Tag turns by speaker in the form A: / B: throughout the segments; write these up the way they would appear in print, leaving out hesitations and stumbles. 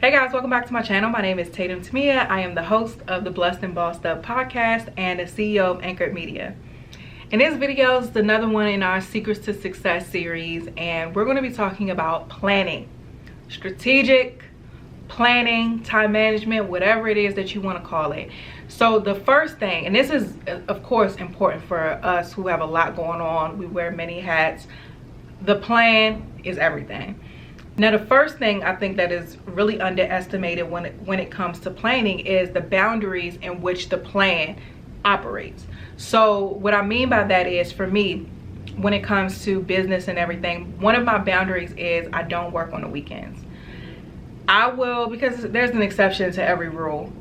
A: Hey guys, welcome back to my channel. My name is Tatum Temia. I am the host of the Blessed and Bossed Up podcast and the CEO of Anchored Media. And this video is another one in our Secrets to Success series, and we're going to be talking about planning, strategic planning, time management, whatever it is that you want to call it. So the first thing, and this is of course important for us who have a lot going on, we wear many hats, the plan is everything. Now, the first thing I think that is really underestimated when it comes to planning is the boundaries in which the plan operates. So what I mean by that is, for me, when it comes to business and everything, one of my boundaries is I don't work on the weekends. I will, because there's an exception to every rule.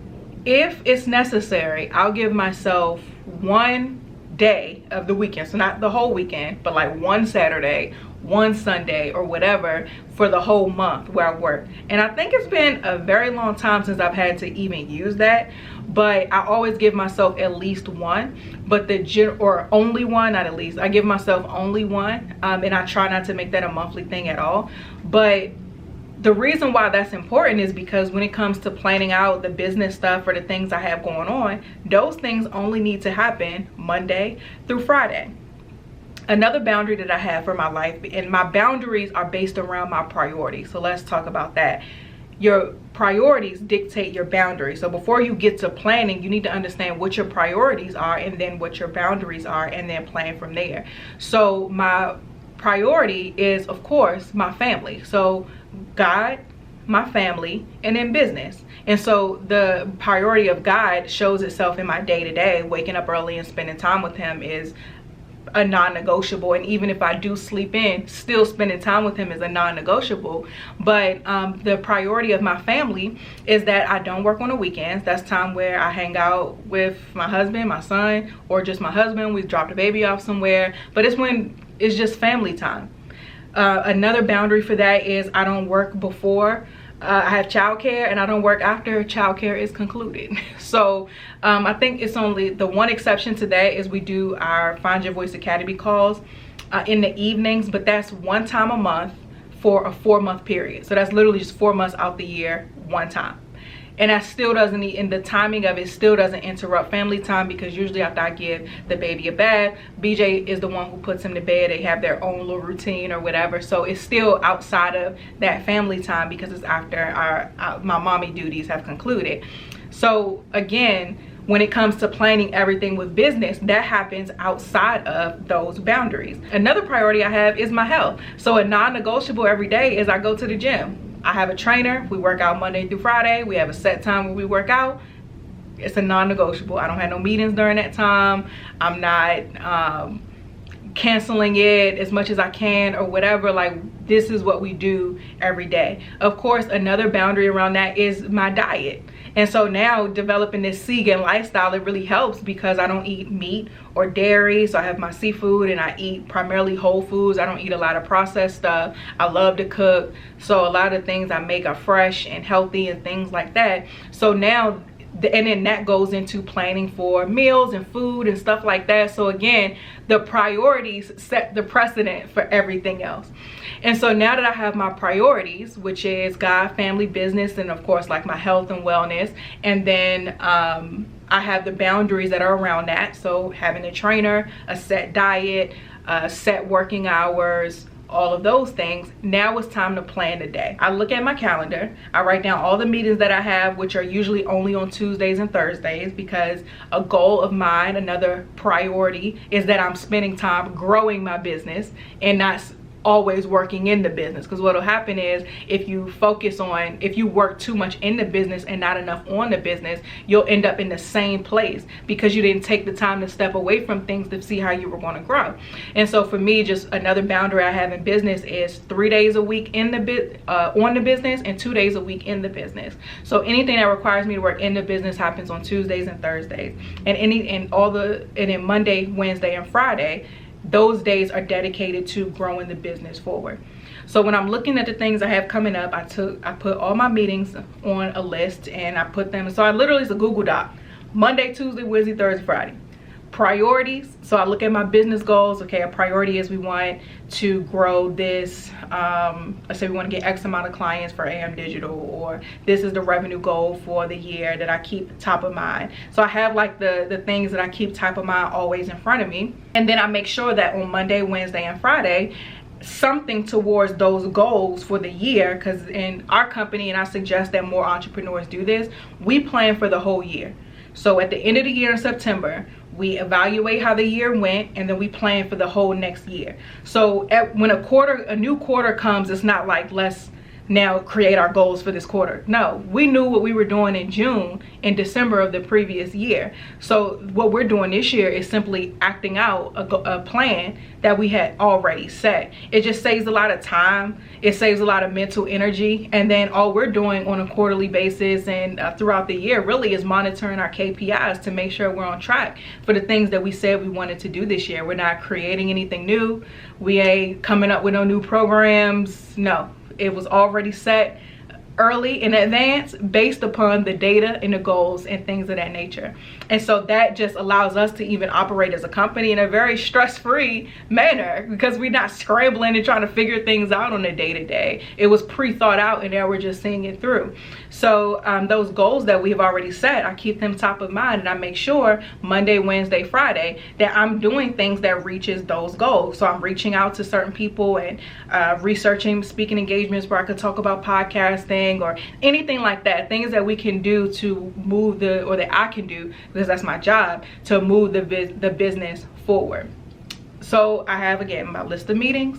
A: If it's necessary, I'll give myself one day of the weekend, so not the whole weekend, but like one Saturday, one Sunday, or whatever, for the whole month where I work. And I think it's been a very long time since I've had to even use that, but I always give myself at least one, but or only one, not at least. I give myself only one, and I try not to make that a monthly thing at all. But the reason why that's important is because when it comes to planning out the business stuff or the things I have going on, those things only need to happen Monday through Friday. Another boundary that I have for my life, and my boundaries are based around my priorities. So let's talk about that. Your priorities dictate your boundaries. So before you get to planning, you need to understand what your priorities are and then what your boundaries are, and then plan from there. So my priority is, of course, my family. So God, my family, and then business. And so the priority of God shows itself in my day-to-day. Waking up early and spending time with him is a non-negotiable, and even if I do sleep in, still spending time with him is a non-negotiable. But the priority of my family is that I don't work on the weekends. That's time where I hang out with my husband, my son, or just my husband. We dropped a baby off somewhere, but it's when it's just family time. Another boundary for that is I don't work before I have childcare, and I don't work after childcare is concluded. So I think it's only the one exception to that is we do our Find Your Voice Academy calls in the evenings, but that's one time a month for a 4-month period. So that's literally just 4 months out the year, one time. And that still doesn't, and the timing of it still doesn't interrupt family time, because usually after I give the baby a bath, BJ is the one who puts him to bed. They have their own little routine or whatever. So it's still outside of that family time because it's after my mommy duties have concluded. So again, when it comes to planning everything with business, that happens outside of those boundaries. Another priority I have is my health. So a non-negotiable every day is I go to the gym. I have a trainer. We work out Monday through Friday. We have a set time where we work out. It's a non-negotiable. I don't have no meetings during that time. I'm not canceling it as much as I can or whatever. Like, this is what we do every day. Of course, another boundary around that is my diet. And so now developing this vegan lifestyle, it really helps because I don't eat meat or dairy. So I have my seafood and I eat primarily whole foods. I don't eat a lot of processed stuff. I love to cook. So a lot of things I make are fresh and healthy and things like that. So now, and then that goes into planning for meals and food and stuff like that. So again, the priorities set the precedent for everything else. And so now that I have my priorities, which is God, family, business, and of course like my health and wellness, and then I have the boundaries that are around that. So having a trainer, a set diet, set working hours, all of those things. Now it's time to plan the day. I look at my calendar. I write down all the meetings that I have, which are usually only on Tuesdays and Thursdays, because a goal of mine, another priority, is that I'm spending time growing my business and not always working in the business. Because what'll happen is if you work too much in the business and not enough on the business, you'll end up in the same place because you didn't take the time to step away from things to see how you were going to grow. And so for me, just another boundary I have in business is 3 days a week in the on the business and 2 days a week in the business. So anything that requires me to work in the business happens on Tuesdays and Thursdays, and then Monday, Wednesday, and Friday, those days are dedicated to growing the business forward. So when I'm looking at the things I have coming up, I put all my meetings on a list and I put them, so I literally, it's a Google Doc. Monday, Tuesday, Wednesday, Thursday, Friday. priorities. So I look at my business goals. Okay, a priority is we want to grow this, let's say we want to get X amount of clients for AM Digital, or this is the revenue goal for the year that I keep top of mind. So I have like the things that I keep top of mind always in front of me. And then I make sure that on Monday, Wednesday, and Friday, something towards those goals for the year, because in our company, and I suggest that more entrepreneurs do this, we plan for the whole year. So at the end of the year in September, we evaluate how the year went, and then we plan for the whole next year. So when a new quarter comes, it's not like let's now create our goals for this quarter. No, we knew what we were doing in June and December of the previous year. So what we're doing this year is simply acting out a plan that we had already set. It just saves a lot of time. It saves a lot of mental energy. And then all we're doing on a quarterly basis and throughout the year really is monitoring our KPIs to make sure we're on track for the things that we said we wanted to do this year. We're not creating anything new. We ain't coming up with no new programs. No. It was already set early in advance based upon the data and the goals and things of that nature. And so that just allows us to even operate as a company in a very stress-free manner, because we're not scrambling and trying to figure things out on a day-to-day. It was pre-thought out, and now we're just seeing it through. So those goals that we've already set, I keep them top of mind, and I make sure Monday, Wednesday, Friday that I'm doing things that reaches those goals. So I'm reaching out to certain people and researching speaking engagements where I could talk about podcasting or anything like that, things that we can do to move or that I can do, because that's my job, to move the business forward. So I have, again, my list of meetings.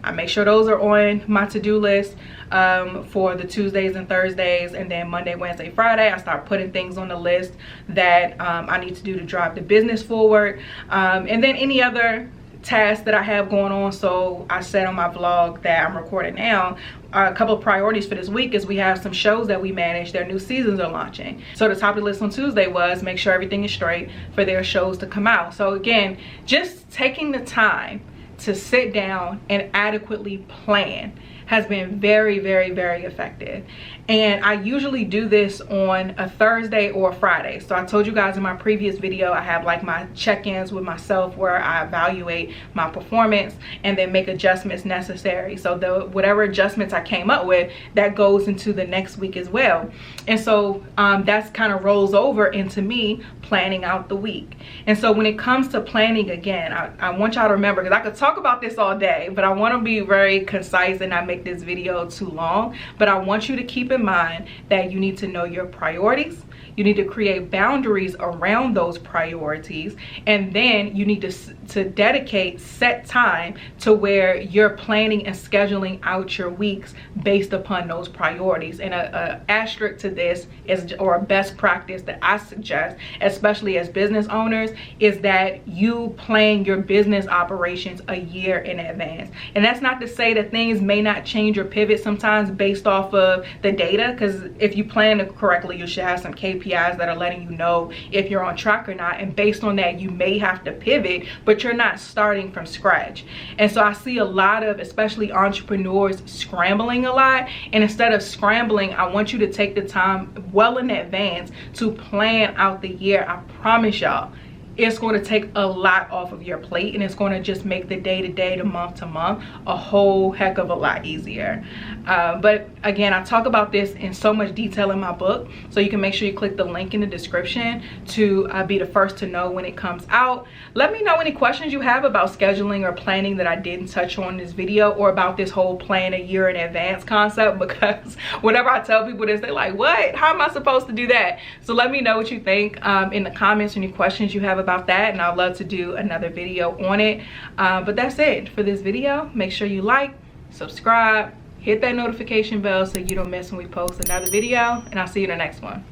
A: I make sure those are on my to-do list for the Tuesdays and Thursdays, and then Monday, Wednesday, Friday, I start putting things on the list that I need to do to drive the business forward, and then any other tasks that I have going on. So I said on my vlog that I'm recording now, a couple of priorities for this week is we have some shows that we manage. Their new seasons are launching. So the top of the list on Tuesday was make sure everything is straight for their shows to come out. So again, just taking the time to sit down and adequately plan has been very, very, very effective. And I usually do this on a Thursday or a Friday. So I told you guys in my previous video, I have like my check-ins with myself where I evaluate my performance and then make adjustments necessary. So whatever adjustments I came up with, that goes into the next week as well. And so that's kind of rolls over into me planning out the week. And so when it comes to planning, again, I want y'all to remember, because I could talk about this all day, but I want to be very concise and not make this video too long. But I want you to keep in mind that you need to know your priorities. You need to create boundaries around those priorities, and then you need to dedicate set time to where you're planning and scheduling out your weeks based upon those priorities. And a asterisk to this is, or a best practice that I suggest, especially as business owners, is that you plan your business operations a year in advance. And that's not to say that things may not change or pivot sometimes based off of the data, because if you plan it correctly, you should have some KPIs that are letting you know if you're on track or not, and based on that you may have to pivot, but you're not starting from scratch. And so I see a lot of, especially entrepreneurs, scrambling a lot, and instead of scrambling, I want you to take the time well in advance to plan out the year. I promise y'all, it's going to take a lot off of your plate, and it's going to just make the day-to-day, the month-to-month, a whole heck of a lot easier. But again, I talk about this in so much detail in my book, so you can make sure you click the link in the description to be the first to know when it comes out. Let me know any questions you have about scheduling or planning that I didn't touch on in this video, or about this whole plan a year in advance concept, because whenever I tell people this, they're like, what? How am I supposed to do that? So let me know what you think in the comments, any questions you have about that, and I'd love to do another video on it. But that's it for this video. Make sure you like, subscribe, hit that notification bell so you don't miss when we post another video, and I'll see you in the next one.